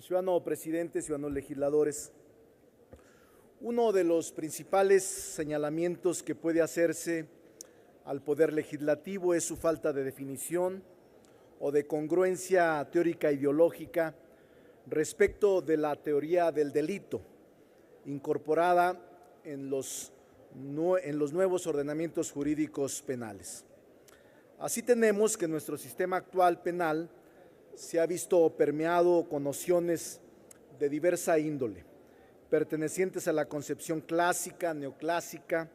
Ciudadano presidente, ciudadanos legisladores, uno de los principales señalamientos que puede hacerse al Poder Legislativo es su falta de definición o de congruencia teórica ideológica respecto de la teoría del delito incorporada en los nuevos ordenamientos jurídicos penales. Así tenemos que nuestro sistema actual penal se ha visto permeado con nociones de diversa índole, pertenecientes a la concepción clásica, neoclásica,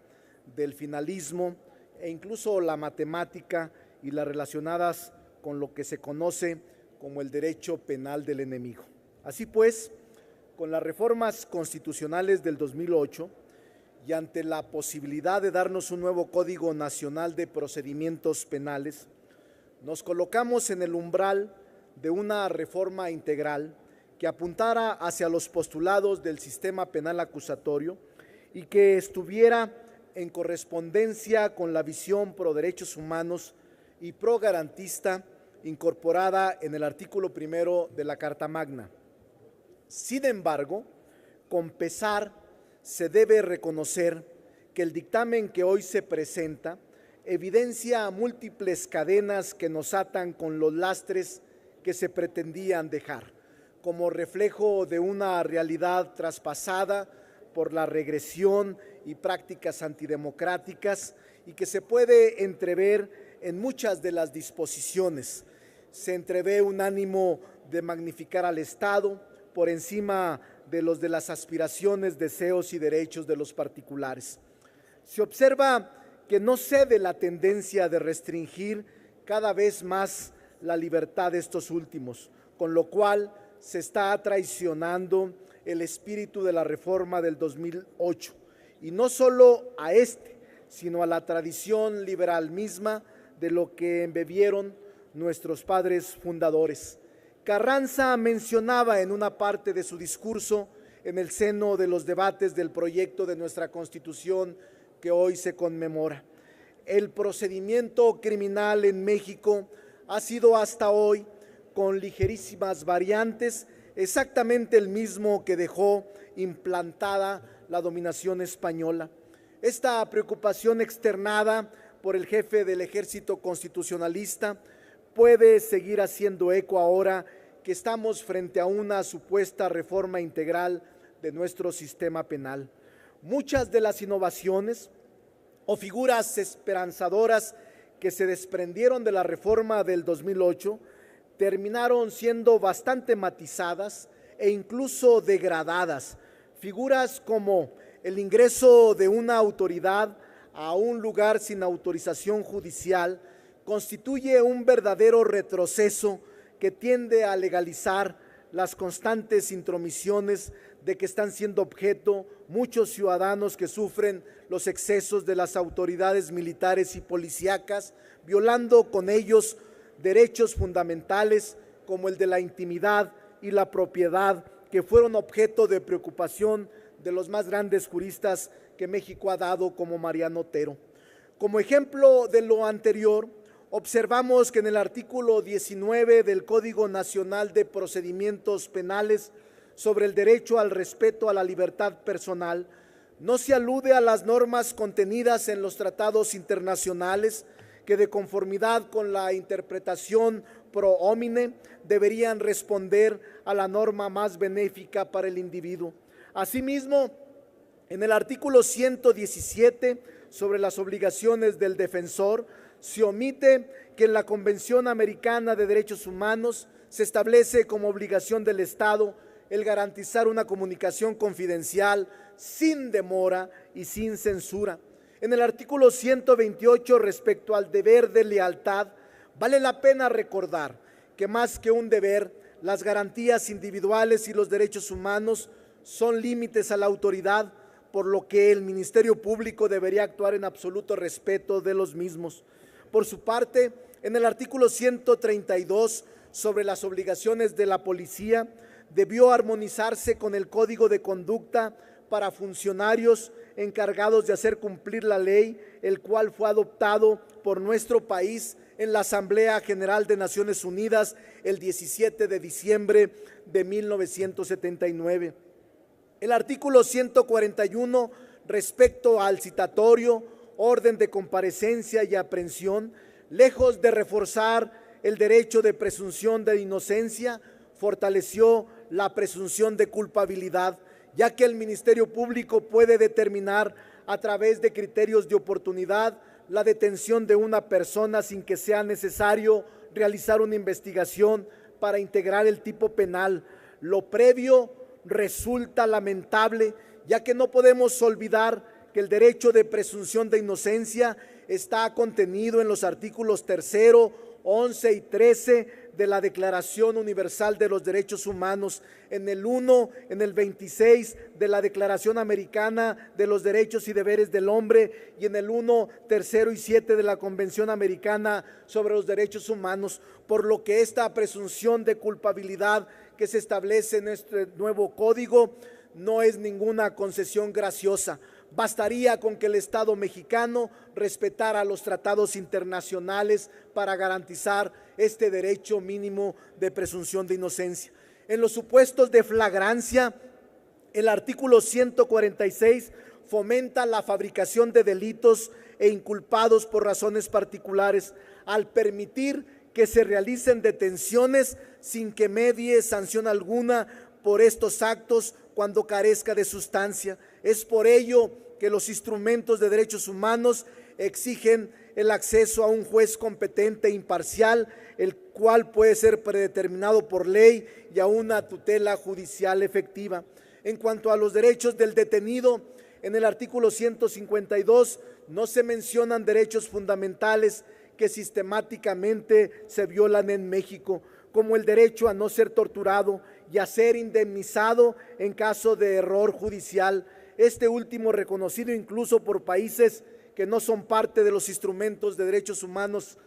del finalismo e incluso la matemática y las relacionadas con lo que se conoce como el derecho penal del enemigo. Así pues, con las reformas constitucionales del 2008 y ante la posibilidad de darnos un nuevo Código Nacional de Procedimientos Penales, nos colocamos en el umbral de una reforma integral que apuntara hacia los postulados del sistema penal acusatorio y que estuviera en correspondencia con la visión pro derechos humanos y pro garantista incorporada en el artículo 1 de la Carta Magna. Sin embargo, con pesar se debe reconocer que el dictamen que hoy se presenta evidencia múltiples cadenas que nos atan con los lastres que se pretendían dejar, como reflejo de una realidad traspasada por la regresión y prácticas antidemocráticas y que se puede entrever en muchas de las disposiciones. Se entrevé un ánimo de magnificar al Estado por encima de las aspiraciones, deseos y derechos de los particulares. Se observa que no cede la tendencia de restringir cada vez más la libertad de estos últimos, con lo cual se está traicionando el espíritu de la reforma del 2008, y no solo a sino a la tradición liberal misma de lo que embebieron nuestros padres fundadores. Carranza mencionaba en una parte de su discurso en el seno de los debates del proyecto de nuestra Constitución que hoy se conmemora: el procedimiento criminal en México ha sido hasta hoy, con ligerísimas variantes, exactamente el mismo que dejó implantada la dominación española. Esta preocupación externada por el jefe del ejército constitucionalista puede seguir haciendo eco ahora que estamos frente a una supuesta reforma integral de nuestro sistema penal. Muchas de las innovaciones o figuras esperanzadoras que se desprendieron de la reforma del 2008 terminaron siendo bastante matizadas e incluso degradadas. Figuras como el ingreso de una autoridad a un lugar sin autorización judicial constituye un verdadero retroceso que tiende a legalizar las constantes intromisiones de que están siendo objeto muchos ciudadanos que sufren los excesos de las autoridades militares y policíacas, violando con ellos derechos fundamentales como el de la intimidad y la propiedad, que fueron objeto de preocupación de los más grandes juristas que México ha dado, como Mariano Otero. Como ejemplo de lo anterior, observamos que en el artículo 19 del Código Nacional de Procedimientos Penales sobre el derecho al respeto a la libertad personal no se alude a las normas contenidas en los tratados internacionales que, de conformidad con la interpretación pro homine, deberían responder a la norma más benéfica para el individuo. Asimismo, en el artículo 117 sobre las obligaciones del defensor, se omite que en la Convención Americana de Derechos Humanos se establece como obligación del Estado el garantizar una comunicación confidencial sin demora y sin censura. En el artículo 128, respecto al deber de lealtad, vale la pena recordar que más que un deber, las garantías individuales y los derechos humanos son límites a la autoridad, por lo que el Ministerio Público debería actuar en absoluto respeto de los mismos. Por su parte, en el artículo 132 sobre las obligaciones de la policía, debió armonizarse con el Código de Conducta para funcionarios encargados de hacer cumplir la ley, el cual fue adoptado por nuestro país en la Asamblea General de Naciones Unidas el 17 de diciembre de 1979. El artículo 141, respecto al citatorio, orden de comparecencia y aprehensión, lejos de reforzar el derecho de presunción de inocencia, fortaleció la presunción de culpabilidad, ya que el Ministerio Público puede determinar a través de criterios de oportunidad la detención de una persona sin que sea necesario realizar una investigación para integrar el tipo penal. Lo previo resulta lamentable, ya que no podemos olvidar que el derecho de presunción de inocencia está contenido en los artículos 3, 11 y 13 de la Declaración Universal de los Derechos Humanos, en el 1, en el 26 de la Declaración Americana de los Derechos y Deberes del Hombre y en el 1, 3 y 7 de la Convención Americana sobre los Derechos Humanos, por lo que esta presunción de culpabilidad que se establece en este nuevo código no es ninguna concesión graciosa. Bastaría con que el Estado mexicano respetara los tratados internacionales para garantizar este derecho mínimo de presunción de inocencia. En los supuestos de flagrancia, el artículo 146 fomenta la fabricación de delitos e inculpados por razones particulares, al permitir que se realicen detenciones sin que medie sanción alguna por estos actos cuando carezca de sustancia. Es por ello que los instrumentos de derechos humanos exigen el acceso a un juez competente e imparcial, el cual puede ser predeterminado por ley, y a una tutela judicial efectiva. En cuanto a los derechos del detenido, en el artículo 152 no se mencionan derechos fundamentales que sistemáticamente se violan en México, como el derecho a no ser torturado y a ser indemnizado en caso de error judicial, este último reconocido incluso por países que no son parte de los instrumentos de derechos humanos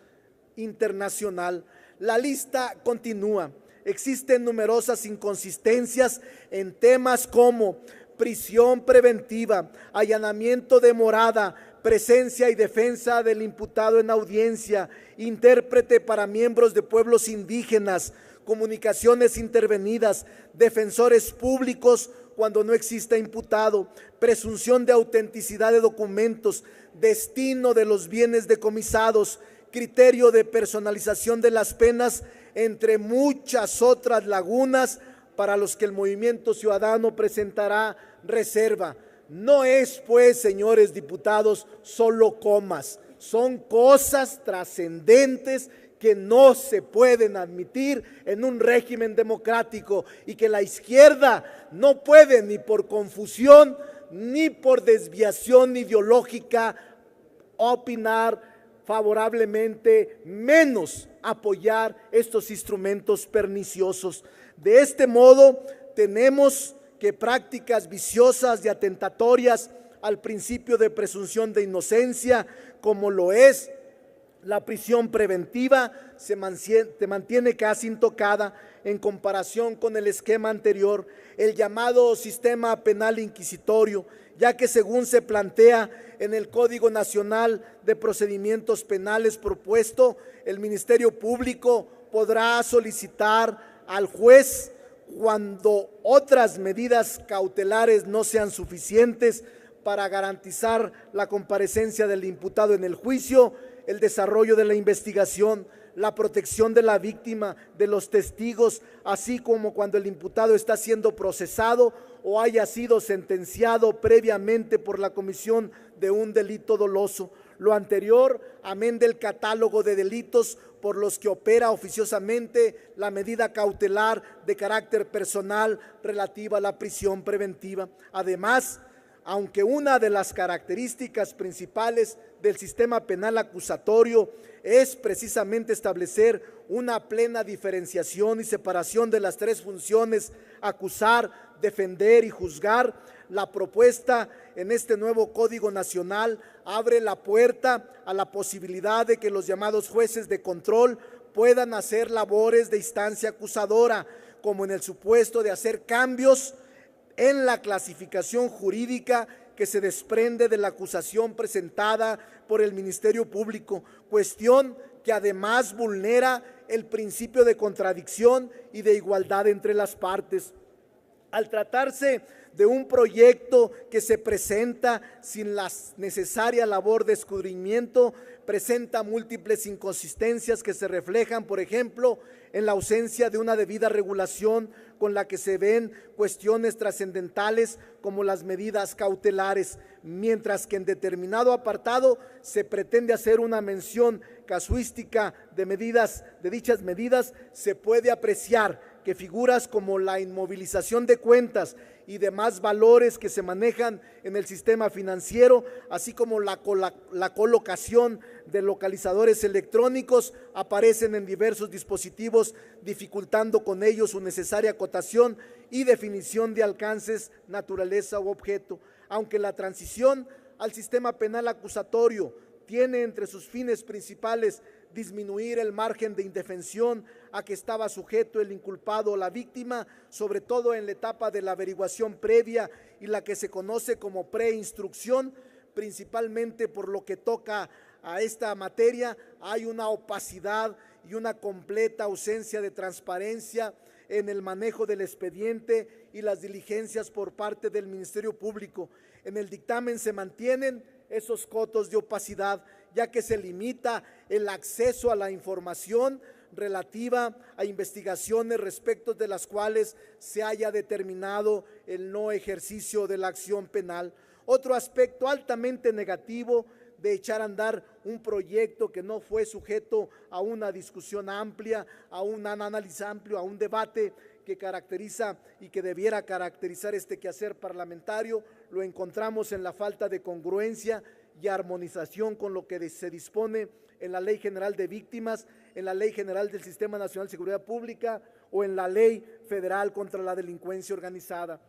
internacional. La lista continúa. Existen numerosas inconsistencias en temas como prisión preventiva, allanamiento de morada, presencia y defensa del imputado en audiencia, intérprete para miembros de pueblos indígenas, comunicaciones intervenidas, defensores públicos cuando no exista imputado, presunción de autenticidad de documentos, destino de los bienes decomisados, criterio de personalización de las penas, entre muchas otras lagunas para los que el Movimiento Ciudadano presentará reserva. No es, pues, señores diputados, solo comas, son cosas trascendentes que no se pueden admitir en un régimen democrático y que la izquierda no puede, ni por confusión ni por desviación ideológica, opinar favorablemente, menos apoyar estos instrumentos perniciosos. De este modo, tenemos que prácticas viciosas y atentatorias al principio de presunción de inocencia, como lo es la prisión preventiva, se mantiene casi intocada en comparación con el esquema anterior, el llamado sistema penal inquisitorio, ya que según se plantea en el Código Nacional de Procedimientos Penales propuesto, el Ministerio Público podrá solicitar al juez, cuando otras medidas cautelares no sean suficientes para garantizar la comparecencia del imputado en el juicio, el desarrollo de la investigación, la protección de la víctima, de los testigos, así como cuando el imputado está siendo procesado o haya sido sentenciado previamente por la comisión de un delito doloso. Lo anterior, amén del catálogo de delitos por los que opera oficiosamente la medida cautelar de carácter personal relativa a la prisión preventiva. Además, aunque una de las características principales del sistema penal acusatorio es precisamente establecer una plena diferenciación y separación de las tres funciones: acusar, defender y juzgar, la propuesta en este nuevo Código Nacional abre la puerta a la posibilidad de que los llamados jueces de control puedan hacer labores de instancia acusadora, como en el supuesto de hacer cambios en la clasificación jurídica que se desprende de la acusación presentada por el Ministerio Público, cuestión que además vulnera el principio de contradicción y de igualdad entre las partes. Al tratarse de un proyecto que se presenta sin la necesaria labor de escudriñamiento, presenta múltiples inconsistencias que se reflejan, por ejemplo, en la ausencia de una debida regulación con la que se ven cuestiones trascendentales como las medidas cautelares, mientras que en determinado apartado se pretende hacer una mención casuística de dichas medidas, se puede apreciar que figuras como la inmovilización de cuentas y demás valores que se manejan en el sistema financiero, así como la colocación de localizadores electrónicos, aparecen en diversos dispositivos, dificultando con ello su necesaria acotación y definición de alcances, naturaleza u objeto. Aunque la transición al sistema penal acusatorio tiene entre sus fines principales disminuir el margen de indefensión a que estaba sujeto el inculpado o la víctima, sobre todo en la etapa de la averiguación previa y la que se conoce como preinstrucción, principalmente por lo que toca a esta materia, hay una opacidad y una completa ausencia de transparencia en el manejo del expediente y las diligencias por parte del Ministerio Público. En el dictamen se mantienen esos cotos de opacidad, ya que se limita el acceso a la información relativa a investigaciones respecto de las cuales se haya determinado el no ejercicio de la acción penal. Otro aspecto altamente negativo de echar a andar un proyecto que no fue sujeto a una discusión amplia, a un análisis amplio, a un debate que caracteriza y que debiera caracterizar este quehacer parlamentario, lo encontramos en la falta de congruencia y armonización con lo que se dispone en la Ley General de Víctimas, en la Ley General del Sistema Nacional de Seguridad Pública o en la Ley Federal contra la Delincuencia Organizada.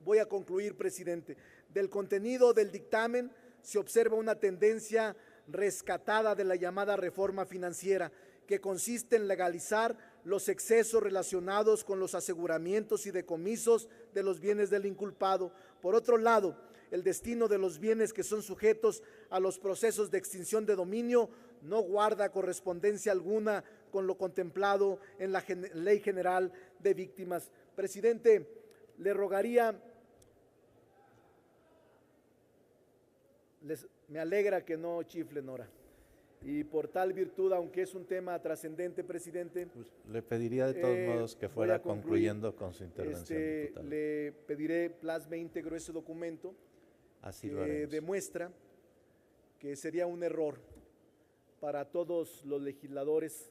Voy a concluir, presidente. Del contenido del dictamen se observa una tendencia rescatada de la llamada reforma financiera, que consiste en legalizar los excesos relacionados con los aseguramientos y decomisos de los bienes del inculpado. Por otro lado, el destino de los bienes que son sujetos a los procesos de extinción de dominio no guarda correspondencia alguna con lo contemplado en la Ley General de Víctimas. Presidente, le rogaría, me alegra que no chiflen ahora. Y por tal virtud, aunque es un tema trascendente, presidente, pues le pediría de todos modos que fuera concluyendo con su intervención, diputado. Le pediré plasme íntegro ese documento. Así lo haremos. Demuestra que sería un error para todos los legisladores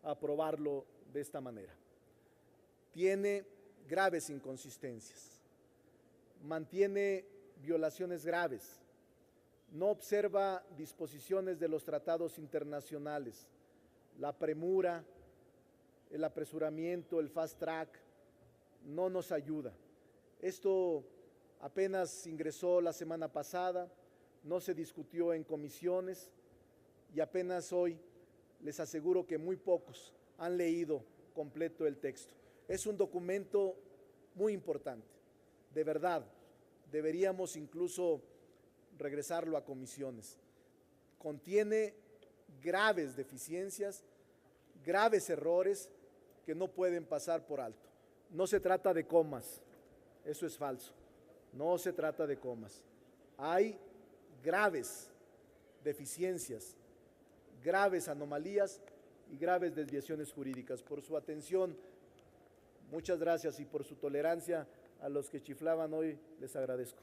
aprobarlo de esta manera. Tiene graves inconsistencias, mantiene violaciones graves, no observa disposiciones de los tratados internacionales, la premura, el apresuramiento, el fast track, no nos ayuda. Esto apenas ingresó la semana pasada, no se discutió en comisiones y apenas hoy les aseguro que muy pocos han leído completo el texto. Es un documento muy importante, de verdad, deberíamos incluso regresarlo a comisiones. Contiene graves deficiencias, graves errores que no pueden pasar por alto. No se trata de comas, eso es falso, no se trata de comas. Hay graves deficiencias, graves anomalías y graves desviaciones jurídicas. Por su atención, muchas gracias, y por su tolerancia a los que chiflaban hoy, les agradezco.